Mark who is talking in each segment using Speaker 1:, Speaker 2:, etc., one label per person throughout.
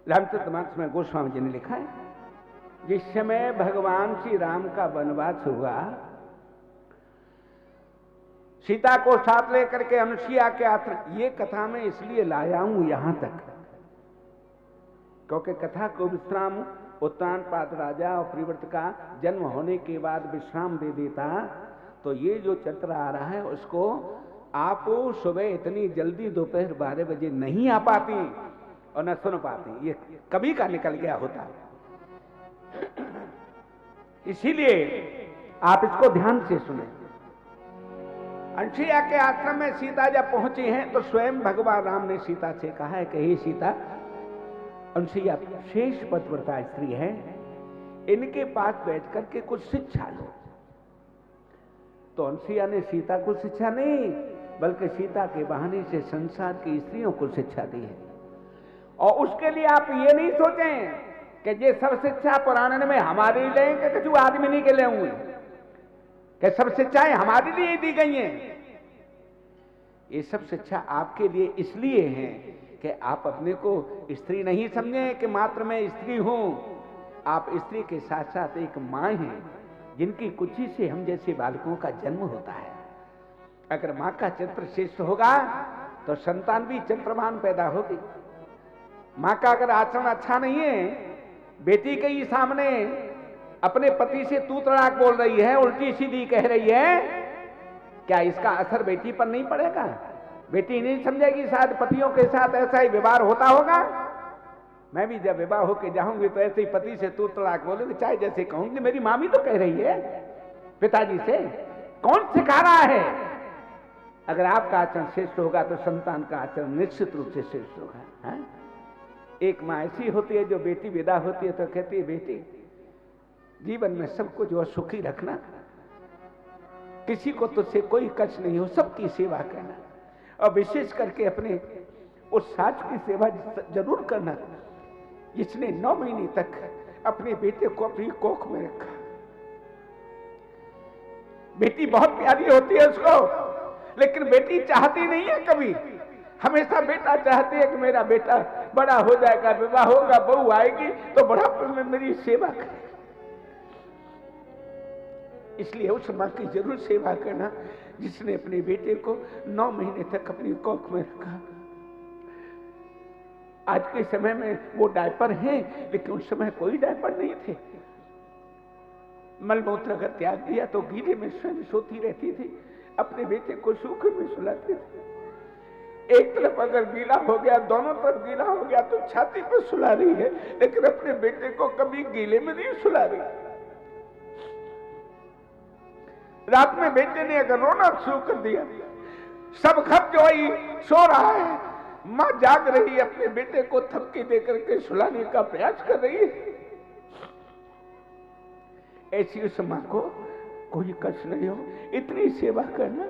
Speaker 1: रामचरितमानस में गोस्वामी जी ने लिखा है, जिस समय भगवान श्री राम का वनवास हुआ, सीता को साथ लेकर के अनुसुईया के आश्रम, ये कथा में इसलिए लाया हूं यहां तक क्योंकि कथा को विश्राम उत्तानपाद राजा और प्रिव्रत का जन्म होने के बाद विश्राम दे देता, तो ये जो चरित्र आ रहा है उसको आप सुबह इतनी जल्दी दोपहर 12 बजे नहीं आ पाती और न सुन पाती, ये कभी का निकल गया होता। इसीलिए आप इसको ध्यान से सुने। अनुसुईया के आश्रम में सीता जब पहुंची हैं तो स्वयं भगवान राम ने सीता से कहा है कि हे सीता, अनुसुईया शेष पतिव्रता स्त्री है, इनके पास बैठ करके कुछ शिक्षा लो। तो अनुसुईया ने सीता को शिक्षा नहीं बल्कि सीता के बहाने से संसार की स्त्रियों को शिक्षा दी है। और उसके लिए आप ये नहीं सोचें कि ये सब शिक्षा पुराण में हमारे लिए लें कि कुछ आदमी नहीं के लिए हुए, कि सब शिक्षाएं हमारे लिए दी गई हैं। ये सब शिक्षा आपके लिए इसलिए हैं कि आप अपने को स्त्री नहीं समझें कि मात्र मैं स्त्री हूं। आप स्त्री के साथ साथ एक मां हैं जिनकी कुछी से हम जैसे बालकों का जन्म होता है। अगर मां का चरित्र श्रेष्ठ होगा तो संतान भी चरित्रवान पैदा होगी। मां का अगर आचरण अच्छा नहीं है, बेटी के ही सामने अपने पति से तू तड़ाक बोल रही है, उल्टी सीधी कह रही है, क्या इसका असर बेटी पर नहीं पड़ेगा? बेटी नहीं समझेगी शायद पतियों के साथ ऐसा ही व्यवहार होता होगा। मैं भी जब विवाह होके जाऊंगी तो ऐसे ही पति से तू तड़ाक बोलूंगी, चाहे जैसे कहूंगी मेरी माँ भी तो कह रही है पिताजी से। कौन सिखा रहा है? अगर आपका आचरण श्रेष्ठ होगा तो संतान का आचरण निश्चित रूप से श्रेष्ठ होगा। है? एक माँ ऐसी होती है जो बेटी विदा होती है तो कहती है, बेटी जीवन में सबको जो सुखी रखना, किसी को तुझसे कोई कष्ट नहीं हो, सबकी सेवा करना, और विशेष करके अपने उस सास की सेवा जरूर करना जिसने 9 महीने तक अपने बेटे को अपनी कोख में रखा। बेटी बहुत प्यारी होती है उसको, लेकिन बेटी चाहती नहीं है कभी। हमेशा बेटा चाहती है कि मेरा बेटा बड़ा हो जाएगा, विवाह होगा, बहू आएगी तो बुढ़ापे में मेरी सेवा करे। इसलिए उस मां की जरूर सेवा करना जिसने अपने बेटे को 9 महीने तक अपनी कोख में रखा। आज के समय में वो डायपर हैं, लेकिन उस समय कोई डायपर नहीं थे। मलमूत्र अगर त्याग दिया तो गीले में स्वयं सोती रहती थी, अपने बेटे को सूखे में सुलाती थी। एक तरफ अगर गीला हो गया, दोनों तरफ गीला हो गया तो छाती पर सुला रही है, लेकिन अपने बेटे को कभी गीले में नहीं सुला रही। रात में बेटे ने अगर रोना शुरू कर दिया, सब खप जो सो रहा है, मां जाग रही है, अपने बेटे को थपकी देकर के सुलाने का प्रयास कर रही है। ऐसी उस मां को कोई कष्ट नहीं हो, इतनी सेवा करना।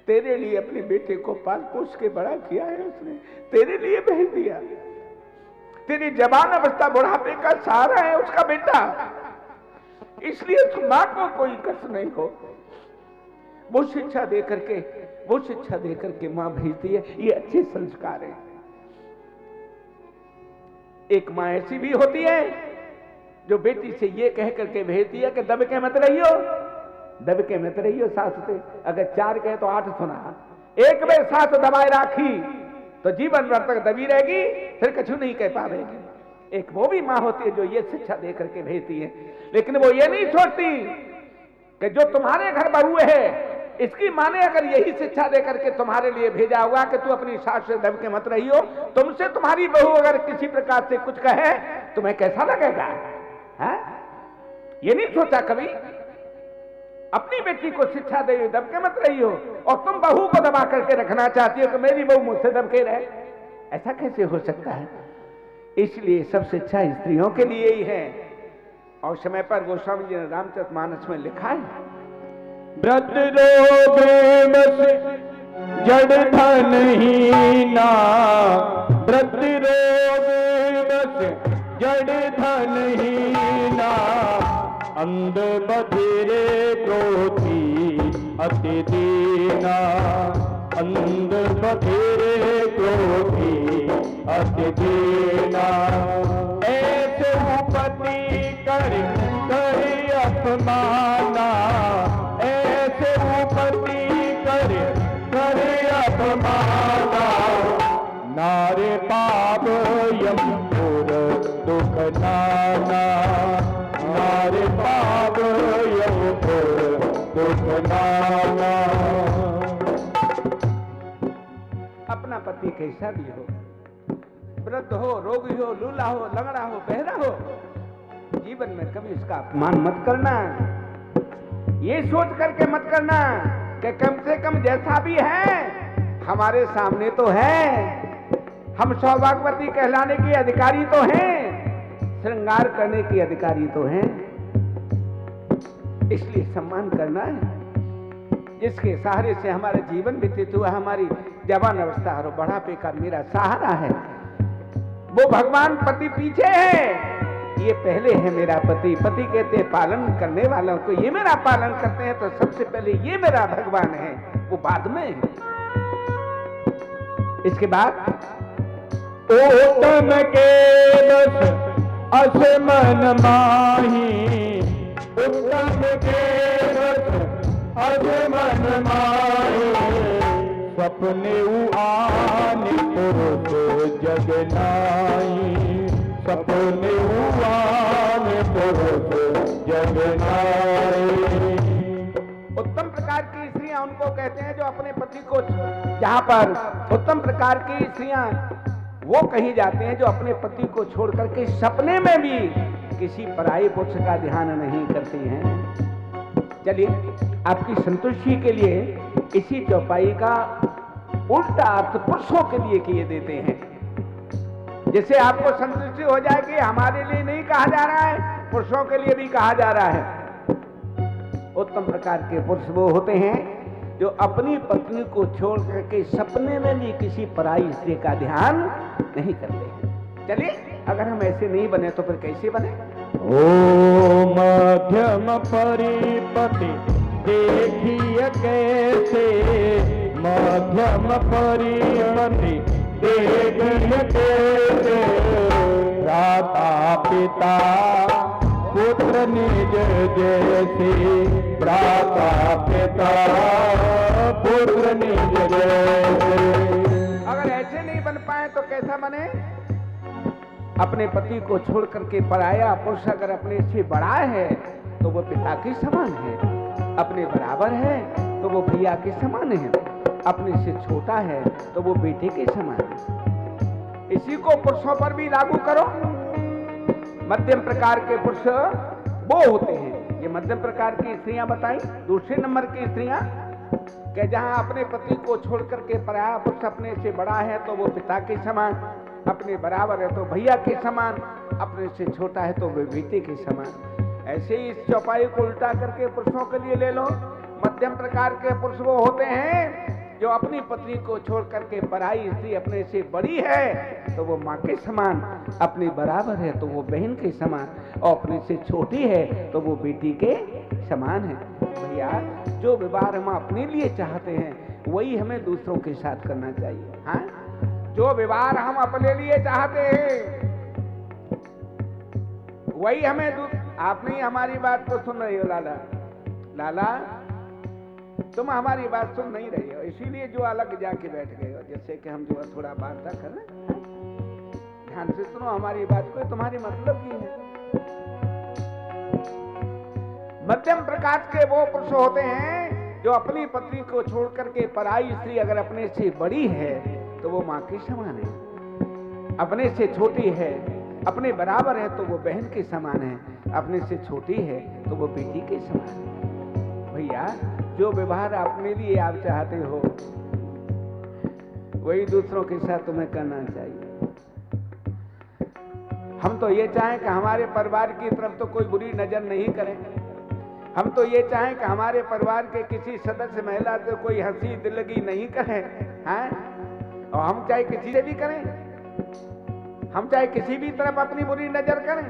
Speaker 1: तेरे लिए अपने बेटे को पाल पोस के बड़ा किया है उसने, तेरे लिए भेज दिया। तेरी जवान अवस्था बुढ़ापे का सहारा है उसका बेटा, इसलिए उस मां को कोई कष्ट नहीं हो। वो शिक्षा देकर के मां भेजती है। ये अच्छे संस्कार हैं। एक मां ऐसी भी होती है जो बेटी से ये कह करके भेजती है कि दब के मत रहियो सास से। अगर 4 कहे तो 8 सुना। एक बार सास दबाए राखी तो जीवन भर तक दबी रहेगी, फिर कछु नहीं कह पाएगी। एक वो भी मां होती है जो ये शिक्षा दे करके भेजती है, लेकिन वो ये नहीं छोड़ती कि जो तुम्हारे घर बहू है, इसकी मां ने अगर यही शिक्षा दे करके तुम्हारे लिए भेजा हुआ कि तू अपनी सास से दब के मत रहियो, तुमसे तुम्हारी बहू अगर किसी प्रकार से कुछ कहे तुम्हें कैसा लगेगा? है? ये नहीं सोचा कभी? अपनी बेटी को शिक्षा दे दब के मत रहियो, और तुम बहू को दबा करके रखना चाहती हो कि मेरी बहू मुझसे दब के रहे। ऐसा कैसे हो सकता है? इसलिए सब शिक्षा स्त्रियों के लिए ही है। और समय पर गोस्वामी जी ने रामचरितमानस में लिखा है,
Speaker 2: व्रत रोग जड़ धन हीना, व्रत रोग जड़ धन हीना, अंध बधिरे क्रोधी अति दीना, अंध बधिरे क्रोधी अति दीना। यमपुर दुख नाना, नारे पाप यमपुर दुख नाना।
Speaker 1: अपना पति कैसा भी हो, वृद्ध हो, रोगी हो, लूला हो, लंगड़ा हो, बहरा हो, जीवन में कभी उसका अपमान मत करना। ये सोच करके मत करना कि कम से कम जैसा भी है हमारे सामने तो है, हम सौभाग्यवती कहलाने के अधिकारी तो हैं, श्रृंगार करने के अधिकारी तो हैं, इसलिए सम्मान करना है। जिसके सहारे से हमारा जीवन व्यतीत हुआ, हमारी जवान अवस्था और बुढ़ापे का मेरा सहारा है, वो भगवान पति पीछे है, ये पहले है मेरा पति। पति कहते हैं पालन करने वालों को, ये मेरा पालन करते हैं तो सबसे पहले ये मेरा भगवान है, वो बाद में है। इसके बाद
Speaker 2: उत्तम के बस असमन माही, उत्तम के बस असमन माही, सपने आन पुरुष जग नाई, सपने आन पुरुष जग नाई।
Speaker 1: उत्तम प्रकार की स्त्रियां उनको कहते हैं जो अपने पति को, जहां पर उत्तम प्रकार की स्त्रियां वो कही जाते हैं जो अपने पति को छोड़ करके सपने में भी किसी पराये पुरुष का ध्यान नहीं करती हैं। चलिए आपकी संतुष्टि के लिए इसी चौपाई का उल्टा अर्थ पुरुषों के लिए किए देते हैं, जिससे आपको संतुष्टि हो जाए कि हमारे लिए नहीं कहा जा रहा है, पुरुषों के लिए भी कहा जा रहा है। उत्तम प्रकार के पुरुष वो होते हैं जो अपनी पत्नी को छोड़ करके सपने में भी किसी पराई स्त्री का ध्यान नहीं करते हैं। चलिए अगर हम ऐसे नहीं बने तो फिर कैसे बने?
Speaker 2: ओ मध्यम परिपति देखिए कैसे, मध्यम परिपति देखिए कैसे, भ्राता पिता पुत्र निज जैसे, भ्राता पिता पुत्र निज जैसे।
Speaker 1: अगर ऐसे नहीं बन पाए तो कैसा बने? अपने पति को छोड़ करके पराया पुरुष अगर अपने से बड़ा है तो वो पिता के समान है, अपने बराबर है तो वो भैया के समान है, अपने से छोटा है तो वो बेटे के समान है। इसी को पुरुषों पर भी लागू करो। मध्यम प्रकार के पुरुष वो होते हैं, ये मध्यम प्रकार की स्त्रियां बताई। दूसरे नंबर की स्त्रियां कि जहां अपने पति को छोड़ करके पराया पुरुष अपने से बड़ा है तो वो पिता के समान, अपने बराबर है तो भैया के समान, अपने से छोटा है तो वो बेटे के समान। ऐसे ही इस चौपाई को उल्टा करके पुरुषों के लिए ले लो। मध्यम प्रकार के पुरुष वो होते हैं जो अपनी पत्नी को छोड़ करके पराई स्त्री अपने से बड़ी है तो वो माँ के समान, अपने बराबर है तो वो बहन के समान, और अपने से छोटी है तो वो बेटी के समान है। भैया जो व्यवहार हम अपने लिए चाहते हैं वही हमें दूसरों के साथ करना चाहिए। हाँ, जो व्यवहार हम अपने लिए चाहते हैं वही हमें आप नहीं हमारी बात को सुन रही हो लाला, लाला तुम हमारी बात सुन नहीं रही हो, इसीलिए जो अलग जाके बैठ गए हो। जैसे कि हम जो है थोड़ा वार्ता कर रहे, ध्यान से सुनो हमारी बात को, तुम्हारी मतलब की है। मध्यम प्रकार के वो पुरुष होते हैं जो अपनी पत्नी को छोड़ करके पराई स्त्री अगर अपने से बड़ी है तो वो माँ के समान है, अपने से छोटी है, अपने बराबर है तो वो बहन के समान है, अपने से छोटी है तो वो बेटी के समान है। भैया जो व्यवहार अपने लिए आप चाहते हो वही दूसरों के साथ तुम्हें करना चाहिए। हम तो ये चाहें कि हमारे परिवार की तरफ तो कोई बुरी नजर नहीं करे, हम तो ये चाहें कि हमारे परिवार के किसी सदस्य महिला से कोई हंसी दिलगी नहीं करे, हैं? और हम चाहे किसी से भी करें, हम चाहे किसी भी तरफ अपनी बुरी नजर करें।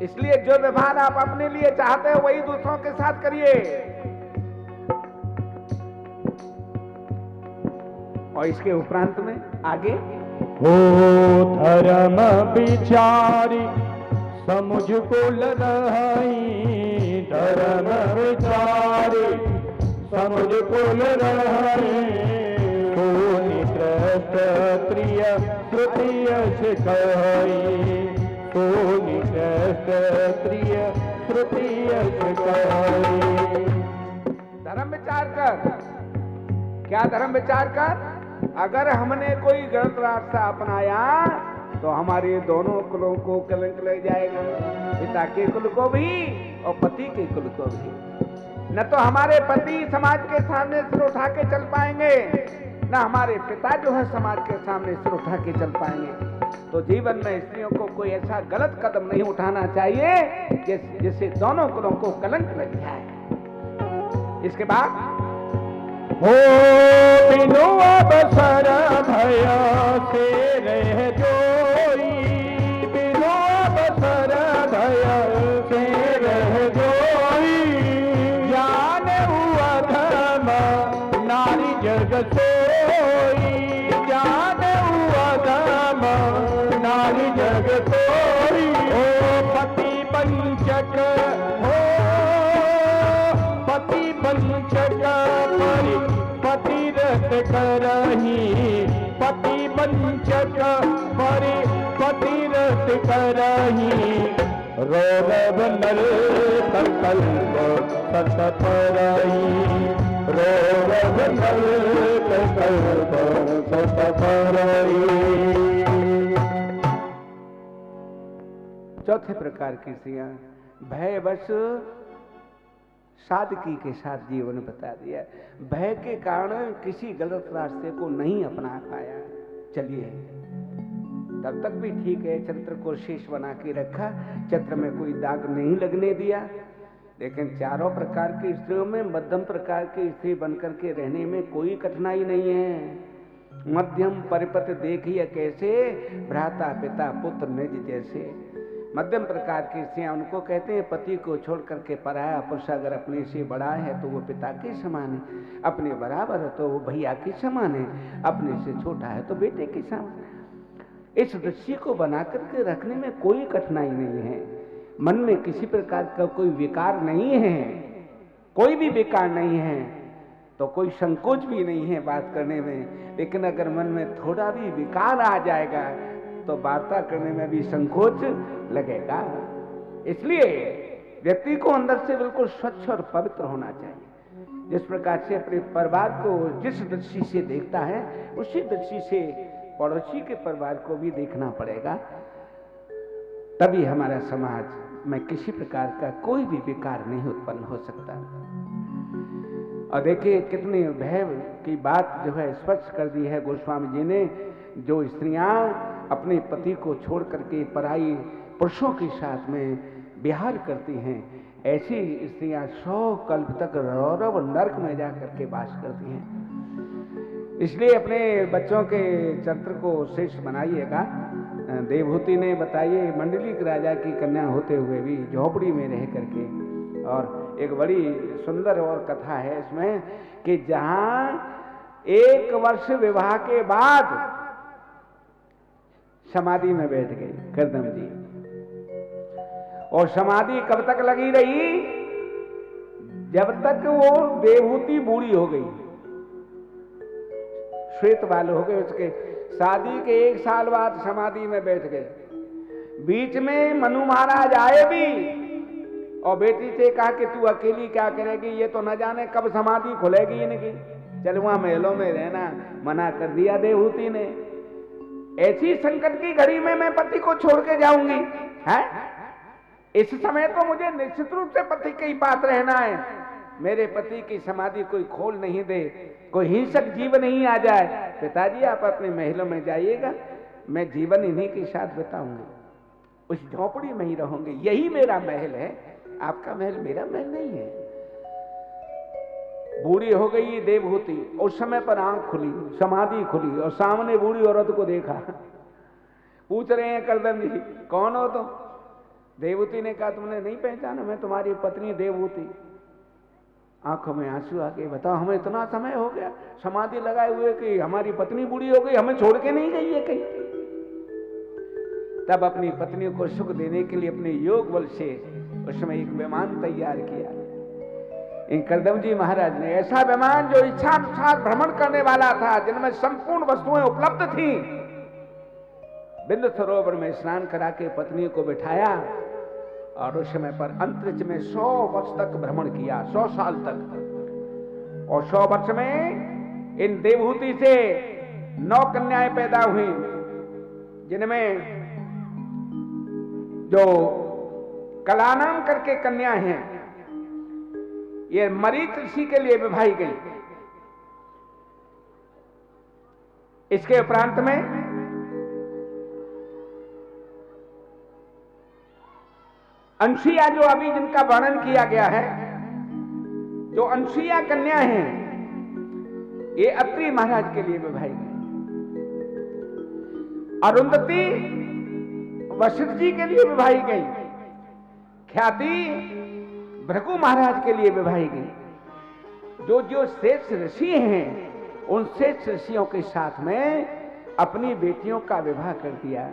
Speaker 1: इसलिए जो व्यवहार आप अपने लिए चाहते हो वही दूसरों के साथ करिए। और इसके उपरांत में आगे
Speaker 2: हो धर्म विचारी समुझ को लड़ाई, धर्म विचारी समुझ को लड़ाई, सोनी त्रस्त प्रिय श्रुति यश कही सोनी क्षत्रिय श्रुति यश कही।
Speaker 1: धर्म विचार कर, क्या धर्म विचार कर? अगर हमने कोई गलत रास्ता अपनाया तो हमारे दोनों कुलों को कलंक लग जाएगा, पिता के कुल को भी और पति के कुल को भी। न तो हमारे पति समाज के सामने सिर उठा के चल पाएंगे, न हमारे पिता जो है समाज के सामने सिर उठा के चल पाएंगे। तो जीवन में स्त्रियों को कोई ऐसा गलत कदम नहीं उठाना चाहिए जिससे दोनों कुलों को कलंक लग जाए। इसके बाद
Speaker 2: हो बिनु अवसर भय से रह जोई, बिनु अवसर भय से रह जोई, ज्ञान हुआ धर्म नारी जग सोई, ज्ञान हुआ धर्म नारी जग सोई। ओ पति पंचक हो पति पंचक पति रत करही, पति पंचक परि पति रत करही, रौरव नर संकल्प सत परही, रौरव नर संकल्प सत परही।
Speaker 1: चौथे प्रकार की स्त्रियां भयवश सादगी के साथ जीवन बता दिया, भय के कारण किसी गलत रास्ते को नहीं अपना पाया। चलिए तब तक भी ठीक है, चरित्र को शेष बना के रखा, चित्र में कोई दाग नहीं लगने दिया। लेकिन चारों प्रकार की स्त्रियों में मध्यम प्रकार की स्त्री बनकर के रहने में कोई कठिनाई नहीं है। मध्यम परिपथ देखिए कैसे, भ्राता पिता पुत्र निज जैसे। मध्यम प्रकार की स्त्रियां उनको कहते हैं पति को छोड़ करके पराया पुरुष अगर अपने से बड़ा है तो वो पिता के समान है, अपने बराबर है तो वो भैया के समान है, अपने से छोटा है तो बेटे के समान। इस दृष्टि को बना करके रखने में कोई कठिनाई नहीं है। मन में किसी प्रकार का कोई विकार नहीं है, कोई भी विकार नहीं है, तो कोई संकोच भी नहीं है बात करने में। लेकिन अगर मन में थोड़ा भी विकार आ जाएगा तो वार्ता करने में भी संकोच लगेगा। इसलिए व्यक्ति को अंदर से बिल्कुल स्वच्छ और पवित्र होना चाहिए। जिस प्रकार से अपने परिवार को जिस दृष्टि से देखता है उसी दृष्टि से पड़ोसी के परिवार को भी देखना पड़ेगा, तभी हमारा समाज में किसी प्रकार का कोई भी विकार नहीं उत्पन्न हो सकता। और देखिए कितनी भय की बात जो है स्पष्ट कर दी है गोस्वामी जी ने। जो स्त्रियां अपने पति को छोड़ करके पराई पुरुषों के साथ में विहार करती हैं, ऐसी स्त्रियां 100 कल्प तक रौरव नरक में जा करके वास करती हैं। इसलिए अपने बच्चों के चरित्र को श्रेष्ठ बनाइएगा। देवहूति ने बताइए मंडलिक राजा की कन्या होते हुए भी झोपड़ी में रह करके, और एक बड़ी सुंदर और कथा है इसमें कि जहां 1 वर्ष विवाह के बाद समाधि में बैठ गई करदम जी, और समाधि कब तक लगी रही? जब तक वो देवहूति बूढ़ी हो गई, श्वेत बाल हो गए। उसके शादी के 1 साल बाद समाधि में बैठ गए। बीच में मनु महाराज आए भी और बेटी से कहा कि तू अकेली क्या करेगी, ये तो न जाने कब समाधि खुलेगी इनकी, चल वहां महलों में रहना। मना कर दिया देवहूति ने। ऐसी संकट की घड़ी में मैं पति को छोड़ के जाऊंगी है? इस समय तो मुझे निश्चित रूप से पति के ही पास रहना है। मेरे पति की समाधि कोई खोल नहीं दे, कोई हिंसक जीव नहीं आ जाए। पिताजी आप अपने महलों में जाइएगा, मैं जीवन इन्हीं के साथ बिताऊंगी, उस झोपड़ी में ही रहूंगी, यही मेरा महल है, आपका महल मेरा महल नहीं है। बूढ़ी हो गई देवहूति, उस समय पर आंख खुली, समाधि खुली और सामने बूढ़ी औरत को देखा। पूछ रहे हैं करदम जी कौन हो तुम? देवहूति ने कहा तुमने नहीं पहचाना, मैं तुम्हारी पत्नी देवहूति। आंखों में आंसू आ गए। बताओ हमें इतना समय हो गया समाधि लगाए हुए कि हमारी पत्नी बूढ़ी हो गई, हमें छोड़ के नहीं गई है कहीं। तब अपनी पत्नी को सुख देने के लिए अपने योग बल से उसमें एक विमान तैयार किया। इन करदम जी महाराज ने ऐसा विमान जो इच्छा अनुसार भ्रमण करने वाला था, जिनमें संपूर्ण वस्तुएं उपलब्ध थी, बिंदु सरोवर में स्नान करा के पत्नी को बिठाया और उस समय पर अंतरिक्ष में 100 वर्ष तक भ्रमण किया, 100 साल तक। और 100 वर्ष में इन देवहूति से 9 कन्याएं पैदा हुई, जिनमें जो कलानाम करके कन्या हैं, ये मरीच ऋषि के लिए विभाई गई। इसके उपरांत में अंशिया, जो अभी जिनका वर्णन किया गया है, जो अंशिया कन्या हैं, ये अत्रि महाराज के लिए विभाई गई। अरुंधति वशिष्ठ जी के लिए विभाई गई। ख्याति भृगु महाराज के लिए विभाई गई। जो जो श्रेष्ठ ऋषि हैं, उन श्रेष्ठ ऋषियों के साथ में अपनी बेटियों का विवाह कर दिया।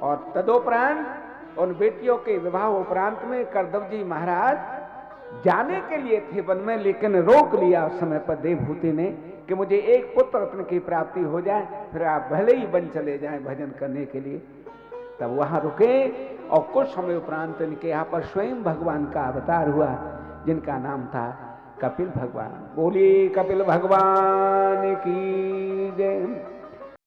Speaker 1: और तदोपरांत उन बेटियों के विवाह उपरांत में करदम जी महाराज जाने के लिए थे वन में, लेकिन रोक लिया उस समय पर देवहूति ने कि मुझे एक पुत्र रत्न की प्राप्ति हो जाए, फिर आप भले ही वन चले जाएं भजन करने के लिए। तब वहां रुके और कुछ समय उपरांत इनके यहाँ पर स्वयं भगवान का अवतार हुआ, जिनका नाम था कपिल भगवान। बोलिए कपिल भगवान की जय।